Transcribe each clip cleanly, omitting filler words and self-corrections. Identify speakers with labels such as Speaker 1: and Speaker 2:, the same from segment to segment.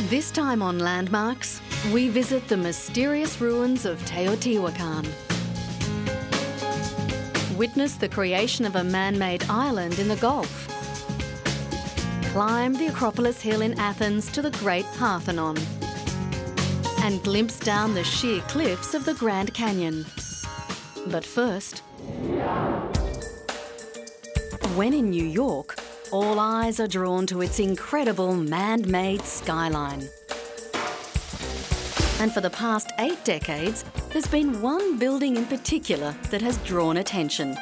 Speaker 1: This time on Landmarks, we visit the mysterious ruins of Teotihuacan. Witness the creation of a man-made island in the Gulf. Climb the Acropolis Hill in Athens to the Great Parthenon. And glimpse down the sheer cliffs of the Grand Canyon. But first, when in New York, all eyes are drawn to its incredible man-made skyline. And for the past 8 decades, there's been one building in particular that has drawn attention: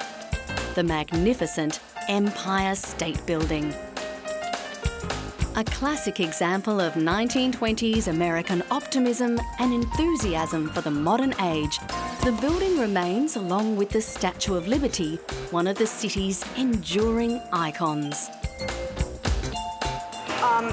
Speaker 1: the magnificent Empire State Building. A classic example of 1920s American optimism and enthusiasm for the modern age, the building remains, along with the Statue of Liberty, one of the city's enduring icons.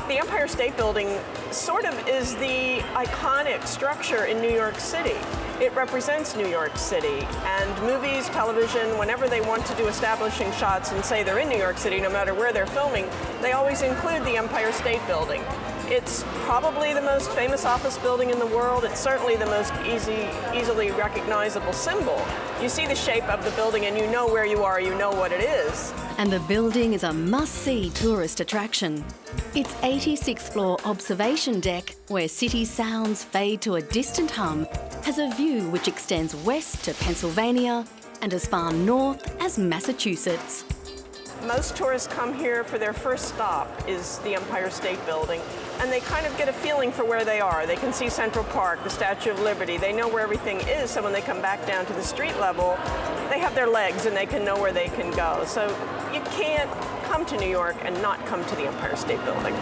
Speaker 2: The Empire State Building sort of is the iconic structure in New York City. It represents New York City, and movies, television, whenever they want to do establishing shots and say they're in New York City, no matter where they're filming, they always include the Empire State Building. It's probably the most famous office building in the world. It's certainly the most easily recognizable symbol. You see the shape of the building and you know where you are, you know what it is.
Speaker 1: And the building is a must-see tourist attraction. Its 86th floor observation deck, where city sounds fade to a distant hum, has a view which extends west to Pennsylvania and as far north as Massachusetts.
Speaker 2: Most tourists come here for their first stop is the Empire State Building, and they kind of get a feeling for where they are. They can see Central Park, the Statue of Liberty. They know where everything is, so when they come back down to the street level, they have their legs and they can know where they can go. So you can't come to New York and not come to the Empire State Building.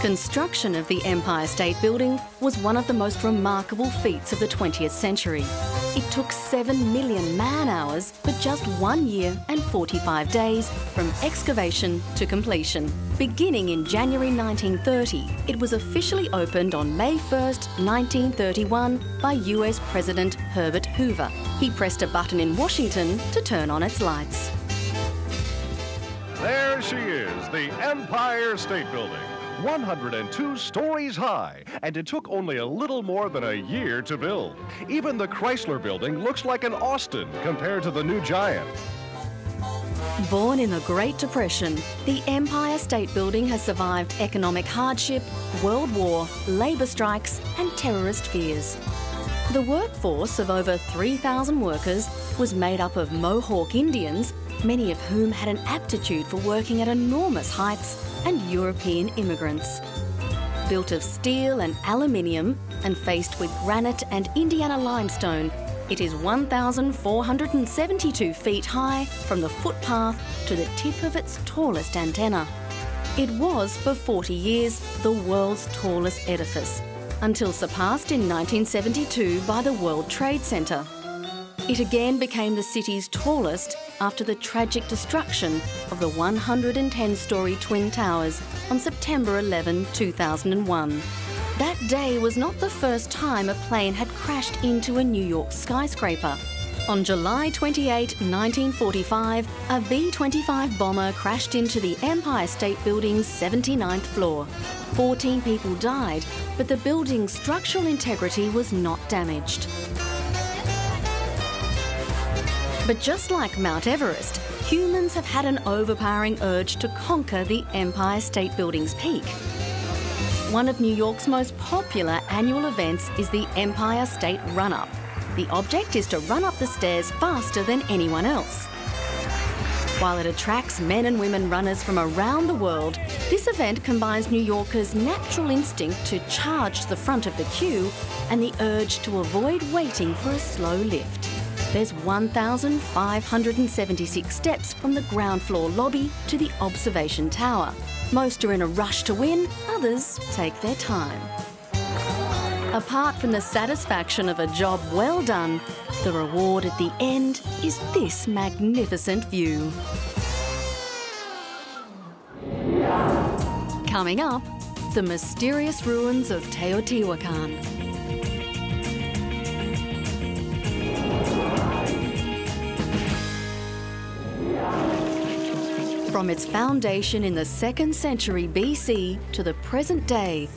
Speaker 1: Construction of the Empire State Building was one of the most remarkable feats of the 20th century. It took 7 million man-hours for just 1 year and 45 days from excavation to completion. Beginning in January 1930, it was officially opened on May 1st, 1931 by US President Herbert Hoover. He pressed a button in Washington to turn on its lights.
Speaker 3: There she is, the Empire State Building. 102 stories high, and it took only a little more than a year to build. Even the Chrysler Building looks like an Austin compared to the new giant.
Speaker 1: Born in the Great Depression, the Empire State Building has survived economic hardship, World War, labour strikes and terrorist fears. The workforce of over 3,000 workers was made up of Mohawk Indians, many of whom had an aptitude for working at enormous heights, and European immigrants. Built of steel and aluminium and faced with granite and Indiana limestone, it is 1,472 feet high from the footpath to the tip of its tallest antenna. It was for 40 years the world's tallest edifice, until surpassed in 1972 by the World Trade Center. It again became the city's tallest after the tragic destruction of the 110-storey Twin Towers on September 11, 2001. That day was not the first time a plane had crashed into a New York skyscraper. On July 28, 1945, a B-25 bomber crashed into the Empire State Building's 79th floor. 14 people died, but the building's structural integrity was not damaged. But just like Mount Everest, humans have had an overpowering urge to conquer the Empire State Building's peak. One of New York's most popular annual events is the Empire State Run-Up. The object is to run up the stairs faster than anyone else. While it attracts men and women runners from around the world, this event combines New Yorkers' natural instinct to charge the front of the queue and the urge to avoid waiting for a slow lift. There's 1,576 steps from the ground floor lobby to the observation tower. Most are in a rush to win, others take their time. Apart from the satisfaction of a job well done, the reward at the end is this magnificent view. Coming up, the mysterious ruins of Teotihuacan. From its foundation in the 2nd century BC to the present day,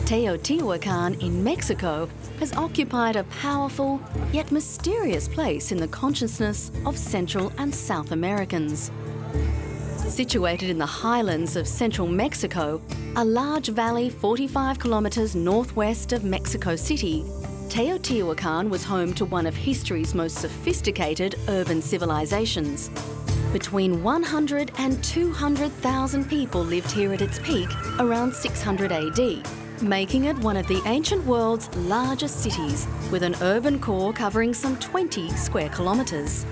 Speaker 1: Teotihuacan in Mexico has occupied a powerful yet mysterious place in the consciousness of Central and South Americans. Situated in the highlands of central Mexico, a large valley 45 kilometres northwest of Mexico City, Teotihuacan was home to one of history's most sophisticated urban civilizations. Between 100 and 200,000 people lived here at its peak around 600 AD, making it one of the ancient world's largest cities, with an urban core covering some 20 square kilometres.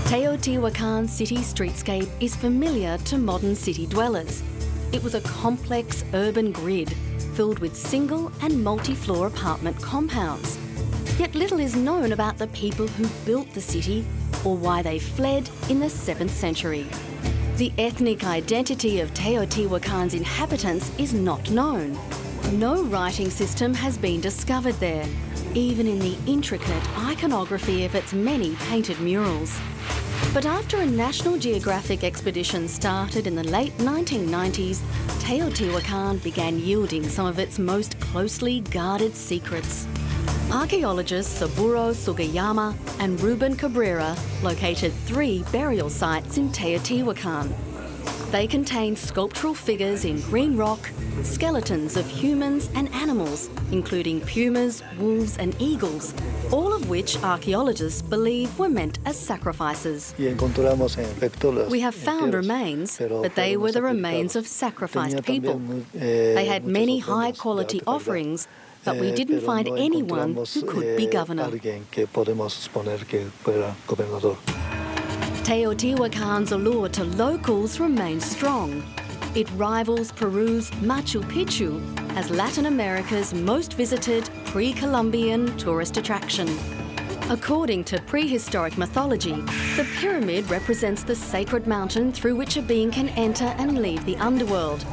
Speaker 1: Teotihuacan's city streetscape is familiar to modern city dwellers. It was a complex urban grid filled with single and multi-floor apartment compounds. Yet little is known about the people who built the city or why they fled in the 7th century. The ethnic identity of Teotihuacan's inhabitants is not known. No writing system has been discovered there, even in the intricate iconography of its many painted murals. But after a National Geographic expedition started in the late 1990s, Teotihuacan began yielding some of its most closely guarded secrets. Archaeologists Saburo Sugiyama and Ruben Cabrera located 3 burial sites in Teotihuacan. They contain sculptural figures in green rock, skeletons of humans and animals, including pumas, wolves and eagles, all of which archaeologists believe were meant as sacrifices. We have found remains, but they were the remains of sacrificed people. They had many high-quality offerings, but we didn't find anyone who could be governor. Teotihuacan's allure to locals remains strong. It rivals Peru's Machu Picchu as Latin America's most visited pre-Columbian tourist attraction. According to prehistoric mythology, the pyramid represents the sacred mountain through which a being can enter and leave the underworld.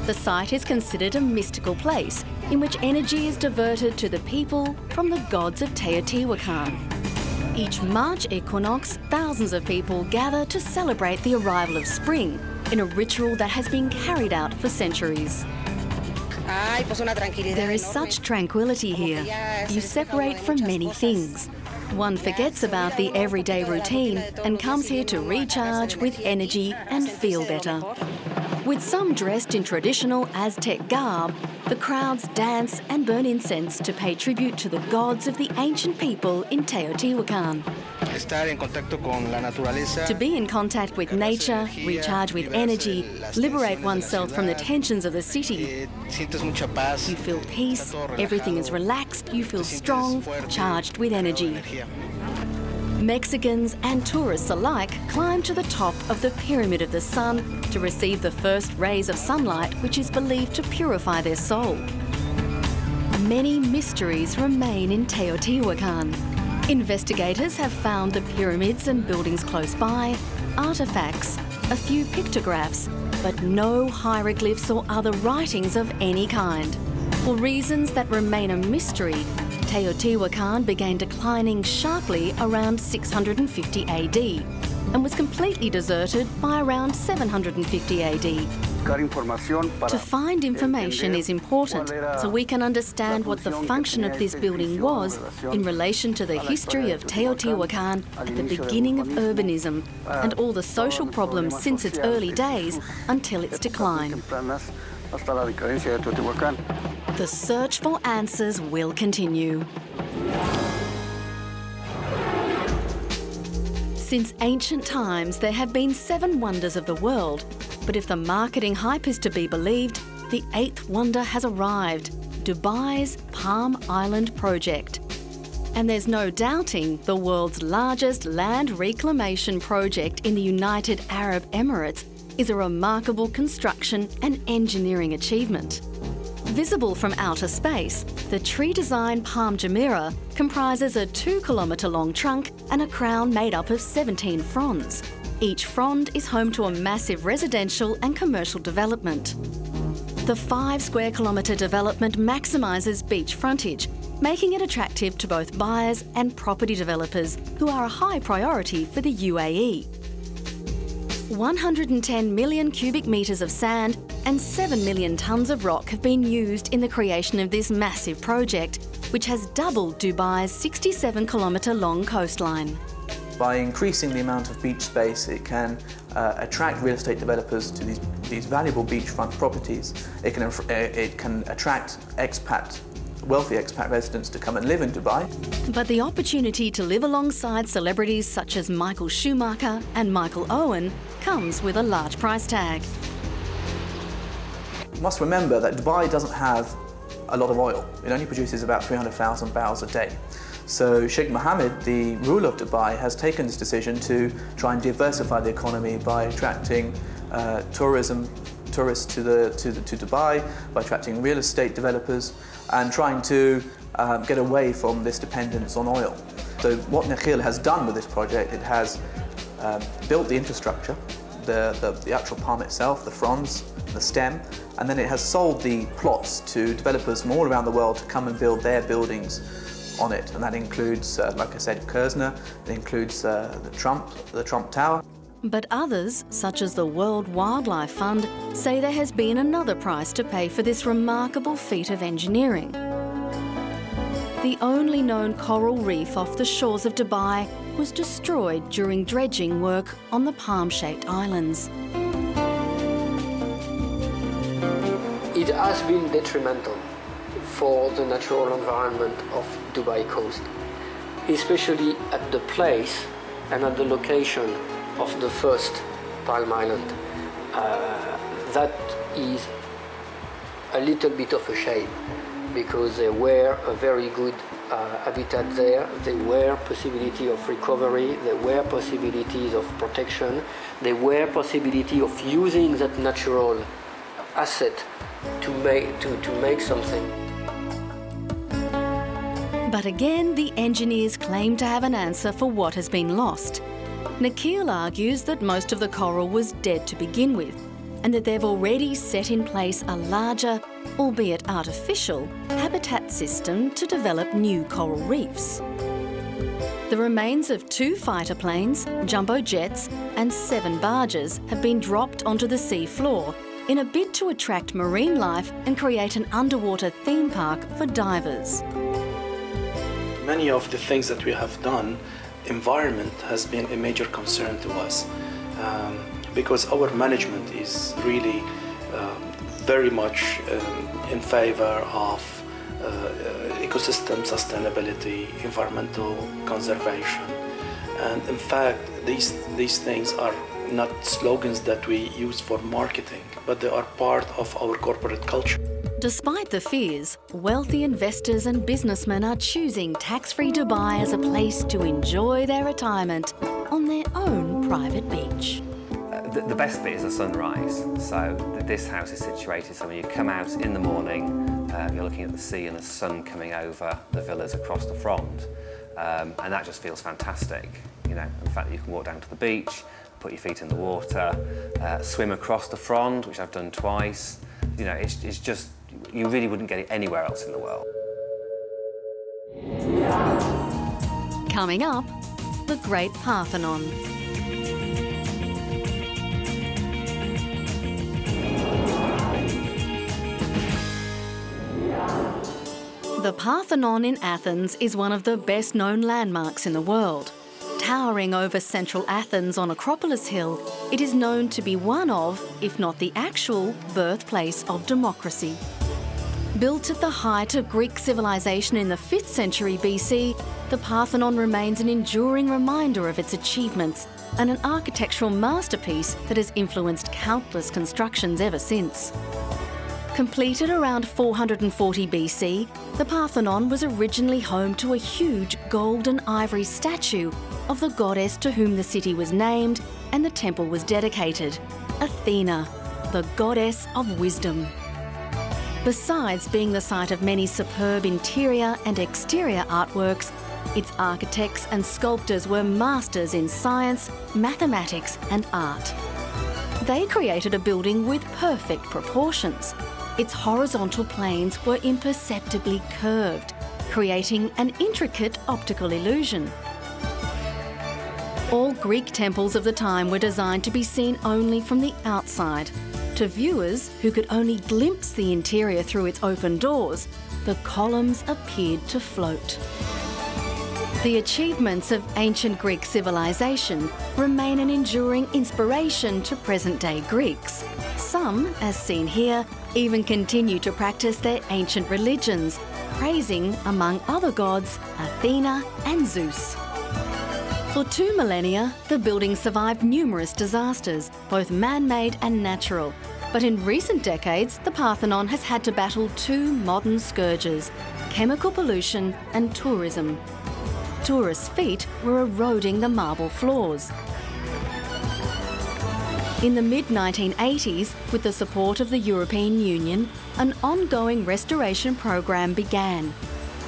Speaker 1: The site is considered a mystical place in which energy is diverted to the people from the gods of Teotihuacan. Each March equinox, thousands of people gather to celebrate the arrival of spring in a ritual that has been carried out for centuries. There is such tranquility here. You separate from many things. One forgets about the everyday routine and comes here to recharge with energy and feel better. With some dressed in traditional Aztec garb, the crowds dance and burn incense to pay tribute to the gods of the ancient people in Teotihuacan. To be in contact with nature, recharge with energy, liberate oneself from the tensions of the city. You feel peace, everything is relaxed, you feel strong, charged with energy. Mexicans and tourists alike climb to the top of the Pyramid of the Sun to receive the first rays of sunlight, which is believed to purify their soul. Many mysteries remain in Teotihuacan. Investigators have found the pyramids and buildings close by, artefacts, a few pictographs, but no hieroglyphs or other writings of any kind. For reasons that remain a mystery, Teotihuacan began declining sharply around 650 AD and was completely deserted by around 750 AD. To find information is important so we can understand what the function of this building was in relation to the history of Teotihuacan at the beginning of urbanism and all the social problems since its early days until its decline. The search for answers will continue. Since ancient times, there have been 7 wonders of the world, but if the marketing hype is to be believed, the 8th wonder has arrived, Dubai's Palm Island project. And there's no doubting the world's largest land reclamation project in the United Arab Emirates is a remarkable construction and engineering achievement. Visible from outer space, the tree-designed Palm Jumeirah comprises a 2-kilometre-long trunk and a crown made up of 17 fronds. Each frond is home to a massive residential and commercial development. The 5-square-kilometre development maximises beach frontage, making it attractive to both buyers and property developers, who are a high priority for the UAE. 110 million cubic metres of sand and 7 million tonnes of rock have been used in the creation of this massive project, which has doubled Dubai's 67-kilometre long coastline.
Speaker 4: By increasing the amount of beach space, it can attract real estate developers to these valuable beachfront properties. It can attract wealthy expat residents to come and live in Dubai.
Speaker 1: But the opportunity to live alongside celebrities such as Michael Schumacher and Michael Owen comes with a large price tag.
Speaker 4: You must remember that Dubai doesn't have a lot of oil. It only produces about 300,000 barrels a day. So Sheikh Mohammed, the ruler of Dubai, has taken this decision to try and diversify the economy by attracting tourists to Dubai, by attracting real estate developers and trying to get away from this dependence on oil. So what Nakheel has done with this project, it has built the infrastructure, the actual palm itself, the fronds, the stem, and then it has sold the plots to developers from all around the world to come and build their buildings on it. And that includes, like I said, Kerzner, it includes the Trump Tower.
Speaker 1: But others, such as the World Wildlife Fund, say there has been another price to pay for this remarkable feat of engineering. The only known coral reef off the shores of Dubai was destroyed during dredging work on the palm-shaped islands.
Speaker 5: It has been detrimental for the natural environment of Dubai coast, especially at the place and at the location of the first Palm Island. That is a little bit of a shame, because there were a very good habitat there, there were possibilities of recovery, there were possibilities of protection, there were possibility of using that natural asset to make something.
Speaker 1: But again, the engineers claim to have an answer for what has been lost. Nakheel argues that most of the coral was dead to begin with, and that they've already set in place a larger, albeit artificial, habitat system to develop new coral reefs. The remains of 2 fighter planes, jumbo jets and 7 barges have been dropped onto the sea floor in a bid to attract marine life and create an underwater theme park for divers.
Speaker 6: Many of the things that we have done, environment has been a major concern to us, because our management is really very much in favor of ecosystem sustainability, environmental conservation. And in fact, these things are not slogans that we use for marketing, but they are part of our corporate culture.
Speaker 1: Despite the fears, wealthy investors and businessmen are choosing tax-free Dubai as a place to enjoy their retirement on their own private beach.
Speaker 7: The best bit is the sunrise. So this house is situated so when you come out in the morning, you're looking at the sea and the sun coming over the villas across the front, and that just feels fantastic. You know, the fact that you can walk down to the beach, put your feet in the water, swim across the front, which I've done twice. You know, it's just, you really wouldn't get it anywhere else in the world.
Speaker 1: Coming up, the Great Parthenon. The Parthenon in Athens is one of the best-known landmarks in the world. Towering over central Athens on Acropolis Hill, it is known to be one of, if not the actual, birthplace of democracy. Built at the height of Greek civilization in the 5th century BC, the Parthenon remains an enduring reminder of its achievements and an architectural masterpiece that has influenced countless constructions ever since. Completed around 440 BC, the Parthenon was originally home to a huge gold and ivory statue of the goddess to whom the city was named and the temple was dedicated, Athena, the goddess of wisdom. Besides being the site of many superb interior and exterior artworks, its architects and sculptors were masters in science, mathematics and art. They created a building with perfect proportions. Its horizontal planes were imperceptibly curved, creating an intricate optical illusion. All Greek temples of the time were designed to be seen only from the outside. To viewers who could only glimpse the interior through its open doors, the columns appeared to float. The achievements of ancient Greek civilization remain an enduring inspiration to present-day Greeks. Some, as seen here, even continue to practice their ancient religions, praising, among other gods, Athena and Zeus. For 2 millennia, the building survived numerous disasters, both man-made and natural. But in recent decades, the Parthenon has had to battle 2 modern scourges: chemical pollution and tourism. Tourists' feet were eroding the marble floors. In the mid-1980s, with the support of the European Union, an ongoing restoration program began.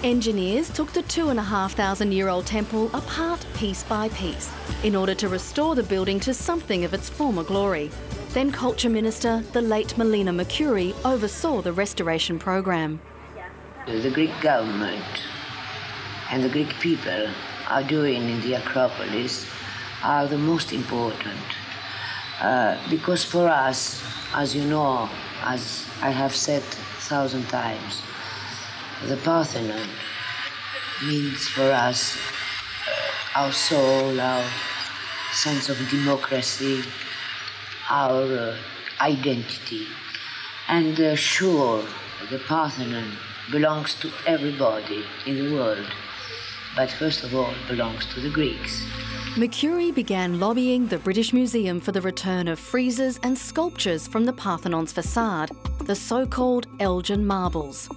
Speaker 1: Engineers took the 2,500-year-old temple apart piece by piece in order to restore the building to something of its former glory. Then Culture Minister, the late Melina Mercouri, oversaw the restoration program.
Speaker 8: The Greek government and the Greek people are doing in the Acropolis are the most important. Because for us, as you know, as I have said 1,000 times, the Parthenon means for us our soul, our sense of democracy, our identity. And sure, the Parthenon belongs to everybody in the world, but first of all belongs to the Greeks.
Speaker 1: Mercouri began lobbying the British Museum for the return of friezes and sculptures from the Parthenon's facade, the so-called Elgin marbles.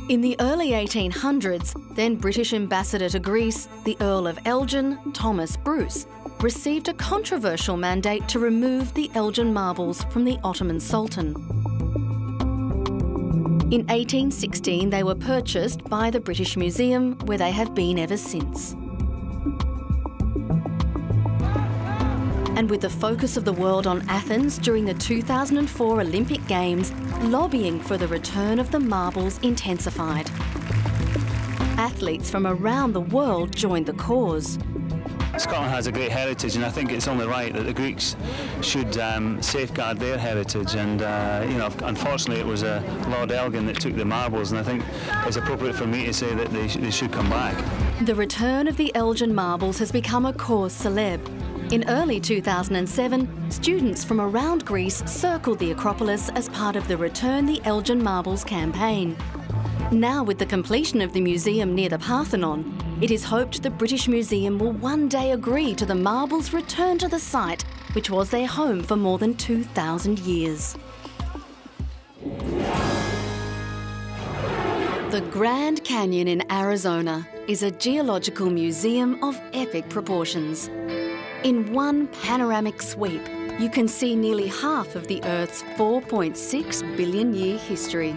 Speaker 1: In the early 1800s, then British ambassador to Greece, the Earl of Elgin, Thomas Bruce, received a controversial mandate to remove the Elgin marbles from the Ottoman Sultan. In 1816, they were purchased by the British Museum, where they have been ever since. And with the focus of the world on Athens during the 2004 Olympic Games, lobbying for the return of the marbles intensified. Athletes from around the world joined the cause.
Speaker 9: Scotland has a great heritage, and I think it's only right that the Greeks should safeguard their heritage. And you know, unfortunately, it was Lord Elgin that took the marbles, and I think it's appropriate for me to say that they should come back. The
Speaker 1: return of the Elgin marbles has become a cause célèbre. In early 2007, students from around Greece circled the Acropolis as part of the Return the Elgin Marbles campaign. Now, with the completion of the museum near the Parthenon, it is hoped the British Museum will one day agree to the marbles' return to the site, which was their home for more than 2,000 years. The Grand Canyon in Arizona is a geological museum of epic proportions. In one panoramic sweep, you can see nearly half of the Earth's 4.6 billion year history.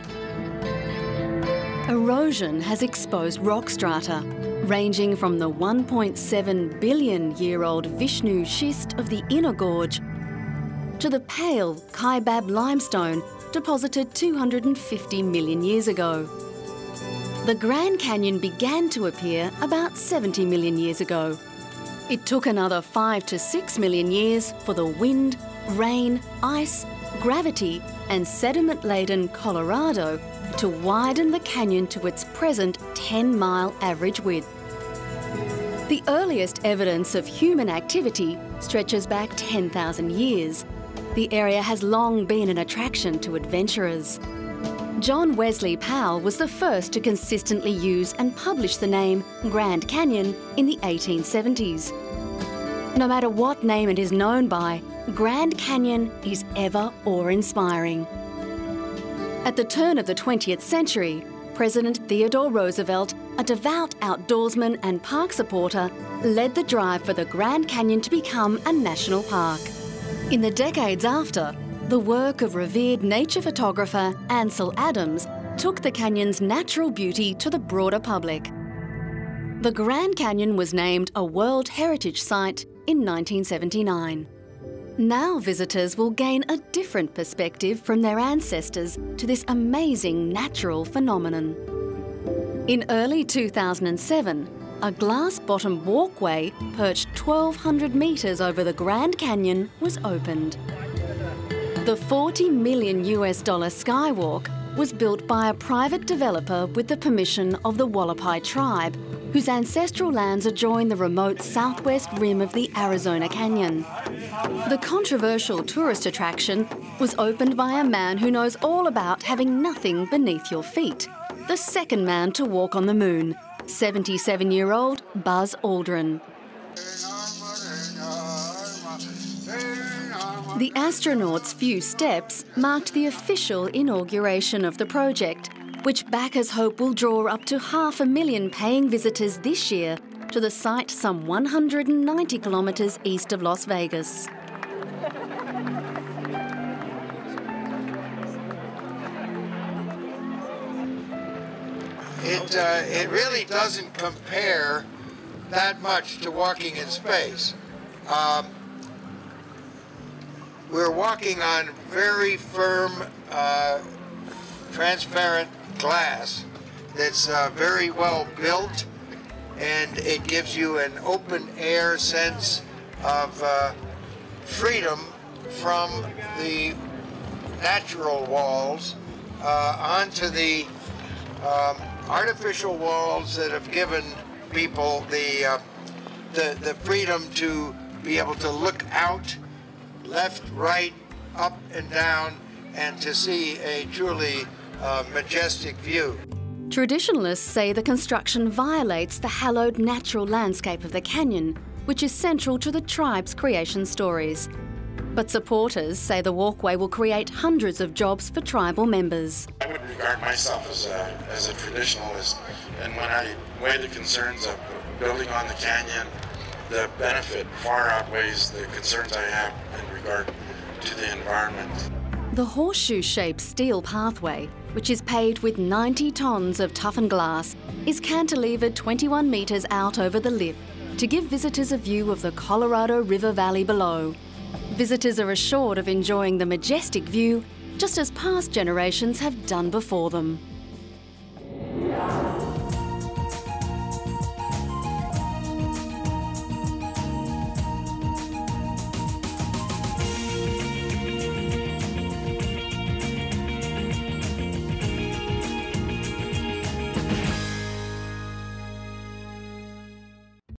Speaker 1: Erosion has exposed rock strata, ranging from the 1.7 billion year old Vishnu schist of the inner gorge to the pale Kaibab limestone deposited 250 million years ago. The Grand Canyon began to appear about 70 million years ago. It took another 5 to 6 million years for the wind, rain, ice, gravity and sediment-laden Colorado to widen the canyon to its present 10-mile average width. The earliest evidence of human activity stretches back 10,000 years. The area has long been an attraction to adventurers. John Wesley Powell was the first to consistently use and publish the name Grand Canyon in the 1870s. No matter what name it is known by, Grand Canyon is ever awe-inspiring. At the turn of the 20th century, President Theodore Roosevelt, a devout outdoorsman and park supporter, led the drive for the Grand Canyon to become a national park. In the decades after, the work of revered nature photographer Ansel Adams took the canyon's natural beauty to the broader public. The Grand Canyon was named a World Heritage Site in 1979. Now visitors will gain a different perspective from their ancestors to this amazing natural phenomenon. In early 2007, a glass-bottomed walkway perched 1,200 metres over the Grand Canyon was opened. The $40 million Skywalk was built by a private developer with the permission of the Wallapai tribe, whose ancestral lands adjoin the remote southwest rim of the Arizona Canyon. The controversial tourist attraction was opened by a man who knows all about having nothing beneath your feet, the second man to walk on the moon, 77-year-old Buzz Aldrin. The astronaut's few steps marked the official inauguration of the project, which backers hope will draw up to 500,000 paying visitors this year to the site some 190 kilometres east of Las Vegas.
Speaker 10: It really doesn't compare that much to walking in space. We're walking on very firm, transparent glass that's very well built, and it gives you an open air sense of freedom from the natural walls onto the artificial walls that have given people the freedom to be able to look out left, right, up and down, and to see a truly majestic view.
Speaker 1: Traditionalists say the construction violates the hallowed natural landscape of the canyon, which is central to the tribe's creation stories. But supporters say the walkway will create hundreds of jobs for tribal members.
Speaker 11: I would regard myself as a traditionalist, and when I weigh the concerns of building on the canyon, the benefit far outweighs the concerns I have in regard to the environment.
Speaker 1: The horseshoe-shaped steel pathway, which is paved with 90 tonnes of toughened glass, is cantilevered 21 metres out over the lip to give visitors a view of the Colorado River Valley below. Visitors are assured of enjoying the majestic view, just as past generations have done before them.